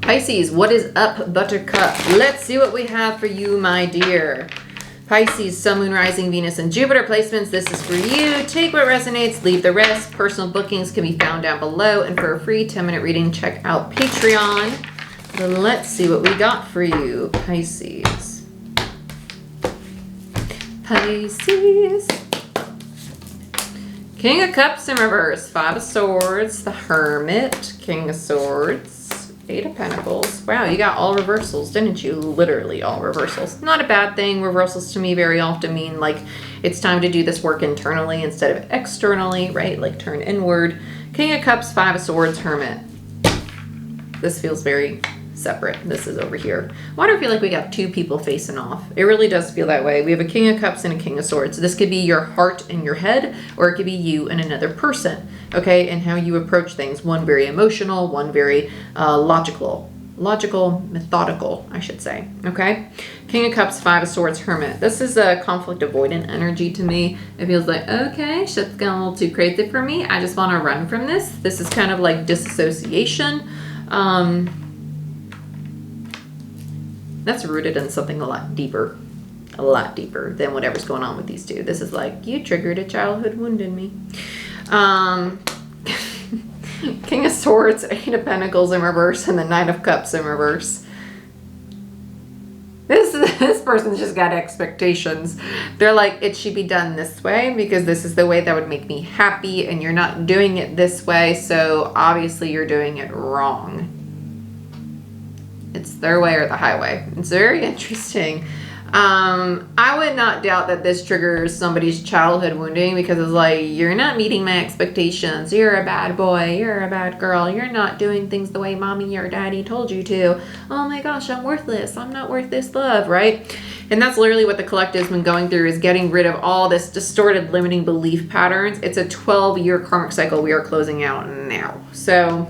Pisces, what is up, Buttercup? Let's see what we have for you, my dear. Pisces, Sun, Moon, Rising, Venus, and Jupiter placements. This is for you. Take what resonates, leave the rest. Personal bookings can be found down below. And for a free 10-minute reading, check out Patreon. Let's see what we got for you, Pisces. Pisces. King of Cups in reverse. 5 of Swords. The Hermit. King of Swords. 8 of Pentacles. Wow, you got all reversals, didn't you? Literally all reversals. Not a bad thing. Reversals to me very often mean like it's time to do this work internally instead of externally, right? Like turn inward. King of Cups, 5 of Swords, Hermit. This feels very separate. This is over here. Why do I feel like we got 2 people facing off? It really does feel that way. We have a King of Cups and a King of Swords. This could be your heart and your head, or it could be you and another person, okay? And how you approach things. One very emotional, one very logical, methodical, I should say, okay? King of Cups, 5 of Swords, Hermit. This is a conflict avoidant energy to me. It feels like, okay, shit's going a little too crazy for me. I just want to run from this. This is kind of like disassociation. That's rooted in something a lot deeper than whatever's going on with these two. This is like, you triggered a childhood wound in me. King of Swords, 8 of Pentacles in reverse, and the 9 of Cups in reverse. This person's just got expectations. They're like, it should be done this way because this is the way that would make me happy, and you're not doing it this way, so obviously you're doing it wrong. It's their way or the highway. It's very interesting. I would not doubt that this triggers somebody's childhood wounding because it's like, you're not meeting my expectations. You're a bad boy. You're a bad girl. You're not doing things the way mommy or daddy told you to. Oh my gosh, I'm worthless. I'm not worth this love, right? And that's literally what the collective's been going through, is getting rid of all this distorted limiting belief patterns. It's a 12-year karmic cycle we are closing out now. So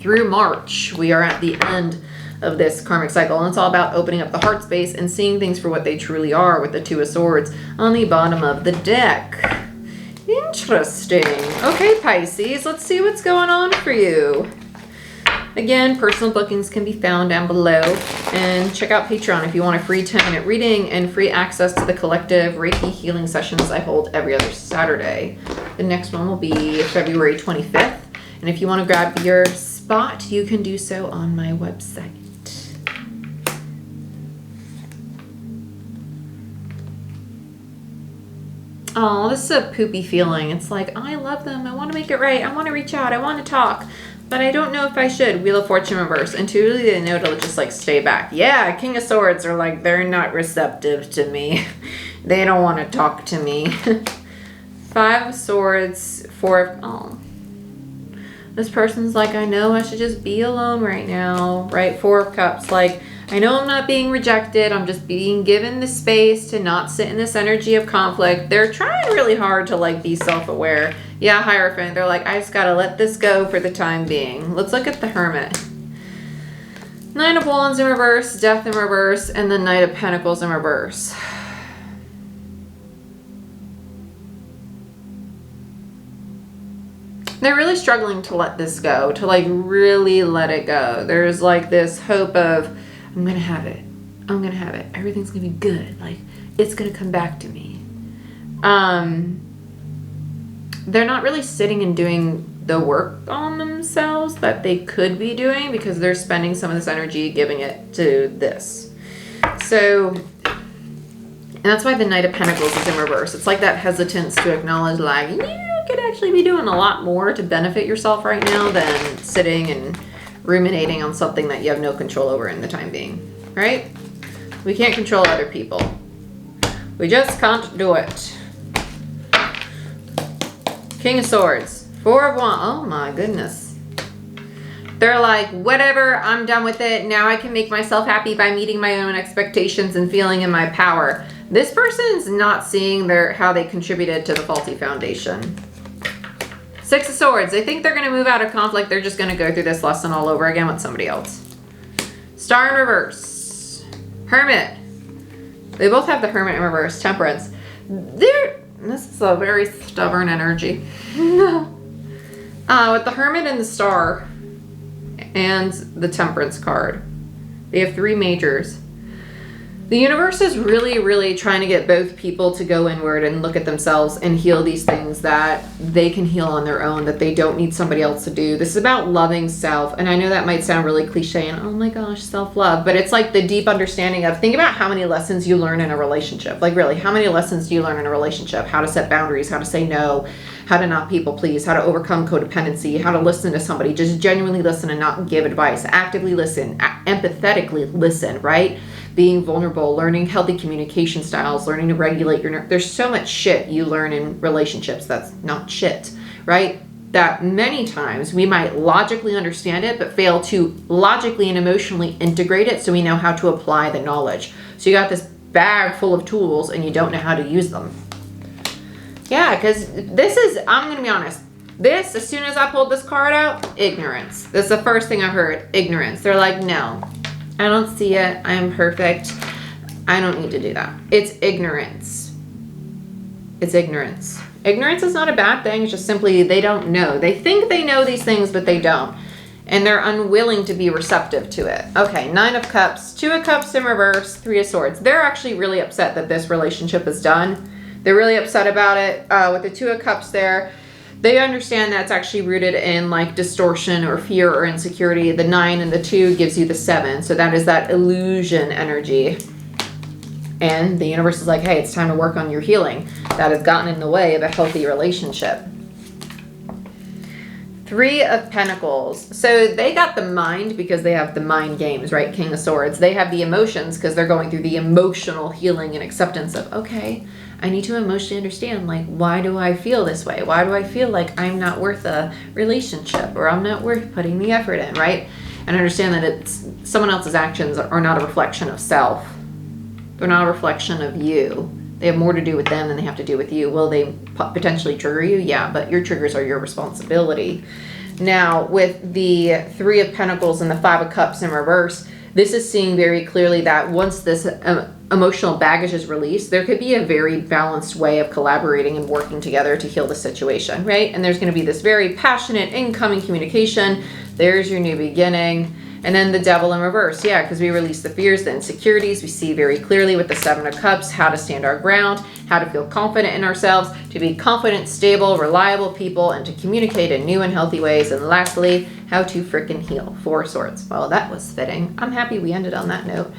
through March, we are at the end of this karmic cycle, and it's all about opening up the heart space and seeing things for what they truly are, with the 2 of Swords on the bottom of the deck. Interesting. Okay, Pisces, let's see what's going on for you. Again, personal bookings can be found down below, and check out Patreon if you want a free 10-minute reading and free access to the collective Reiki healing sessions I hold every other Saturday. The next one will be February 25th, and if you want to grab your spot, you can do so on my website. Oh, this is a poopy feeling. It's like, I love them. I want to make it right. I want to reach out. I want to talk. But I don't know if I should. Wheel of Fortune reverse. Intuitively, they know to just like stay back. Yeah, King of Swords are like, they're not receptive to me. They don't want to talk to me. 5 of Swords, 4 of... Oh. This person's like, I know I should just be alone right now. Right? 4 of Cups. Like, I know I'm not being rejected. I'm just being given the space to not sit in this energy of conflict. They're trying really hard to like be self-aware. Yeah, Hierophant. They're like, I just gotta let this go for the time being. Let's look at the Hermit. 9 of Wands in reverse, Death in reverse, and the Knight of Pentacles in reverse. They're really struggling to let this go, to like really let it go. There's like this hope of, I'm gonna have it. I'm gonna have it. Everything's gonna be good. Like, it's gonna come back to me. They're not really sitting and doing the work on themselves that they could be doing because they're spending some of this energy giving it to this. So, and that's why the Knight of Pentacles is in reverse. It's like that hesitance to acknowledge, like, you could actually be doing a lot more to benefit yourself right now than sitting and ruminating on something that you have no control over in the time being, right? We can't control other people. We just can't do it. King of Swords, 4 of Wands. Oh my goodness. They're like, whatever, I'm done with it. Now I can make myself happy by meeting my own expectations and feeling in my power. This person's not seeing how they contributed to the faulty foundation. 6 of Swords. They think they're going to move out of conflict. They're just going to go through this lesson all over again with somebody else. Star in reverse. Hermit. They both have the Hermit in reverse. Temperance. This is a very stubborn energy. With the Hermit and the Star, and the Temperance card. They have 3 majors. The universe is really, really trying to get both people to go inward and look at themselves and heal these things that they can heal on their own, that they don't need somebody else to do. This is about loving self. And I know that might sound really cliche and, oh my gosh, self-love. But it's like the deep understanding of, think about how many lessons you learn in a relationship. Like really, how many lessons do you learn in a relationship? How to set boundaries, how to say no, how to not people please, how to overcome codependency, how to listen to somebody, just genuinely listen and not give advice, actively listen, empathetically listen, right? Being vulnerable, learning healthy communication styles, learning to regulate your nerves. There's so much shit you learn in relationships that's not shit, right? That many times we might logically understand it, but fail to logically and emotionally integrate it so we know how to apply the knowledge. So you got this bag full of tools and you don't know how to use them. Yeah, because this is, I'm going to be honest, this, as soon as I pulled this card out, ignorance. That's the first thing I heard, ignorance. They're like, no. I don't see it. I am perfect. I don't need to do that. It's ignorance. It's ignorance. Ignorance is not a bad thing. It's just simply they don't know. They think they know these things, but they don't. And they're unwilling to be receptive to it. Okay, 9 of Cups, 2 of Cups in reverse, 3 of Swords. They're actually really upset that this relationship is done. They're really upset about it. With the 2 of Cups there, they understand that's actually rooted in like distortion or fear or insecurity. The 9 and the 2 gives you the 7. So that is that illusion energy. And the universe is like, hey, it's time to work on your healing. That has gotten in the way of a healthy relationship. 3 of Pentacles. So they got the mind because they have the mind games, right? King of Swords. They have the emotions because they're going through the emotional healing and acceptance of, okay, I need to emotionally understand, like, why do I feel this way? Why do I feel like I'm not worth a relationship or I'm not worth putting the effort in, right? And understand that it's someone else's actions are not a reflection of self. They're not a reflection of you. They have more to do with them than they have to do with you. Will they potentially trigger you? Yeah, but your triggers are your responsibility. Now, with the 3 of Pentacles and the 5 of Cups in reverse, this is seeing very clearly that once this emotional baggage is released, there could be a very balanced way of collaborating and working together to heal the situation, right? And there's going to be this very passionate incoming communication. There's your new beginning. And then the Devil in reverse. Yeah, because we release the fears, the insecurities. We see very clearly with the 7 of Cups how to stand our ground, how to feel confident in ourselves, to be confident, stable, reliable people, and to communicate in new and healthy ways. And lastly, how to frickin' heal. 4 of Swords. Well, that was fitting. I'm happy we ended on that note.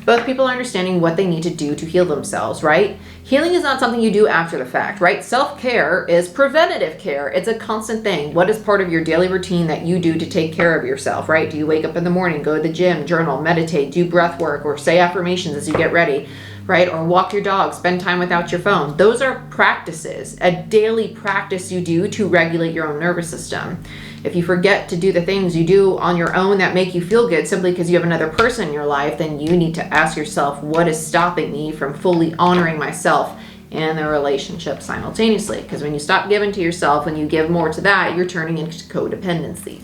Both people are understanding what they need to do to heal themselves, right? Healing is not something you do after the fact, right? Self-care is preventative care. It's a constant thing. What is part of your daily routine that you do to take care of yourself, right? Do you wake up in the morning, go to the gym, journal, meditate, do breath work, or say affirmations as you get ready, right? Or walk your dog, spend time without your phone. Those are practices, a daily practice you do to regulate your own nervous system. If you forget to do the things you do on your own that make you feel good simply because you have another person in your life, then you need to ask yourself, what is stopping me from fully honoring myself and the relationship simultaneously? Because when you stop giving to yourself, when you give more to that, you're turning into codependency.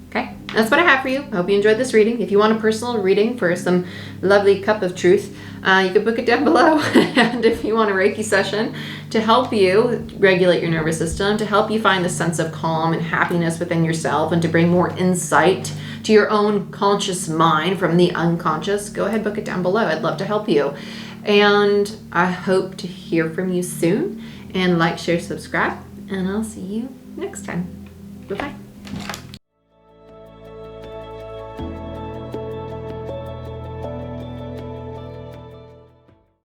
Okay, that's what I have for you. I hope you enjoyed this reading. If you want a personal reading for some lovely cup of truth, you can book it down below. And if you want a Reiki session to help you regulate your nervous system, to help you find the sense of calm and happiness within yourself, and to bring more insight to your own conscious mind from the unconscious, go ahead, book it down below. I'd love to help you. And I hope to hear from you soon. And like, share, subscribe, and I'll see you next time. Bye-bye.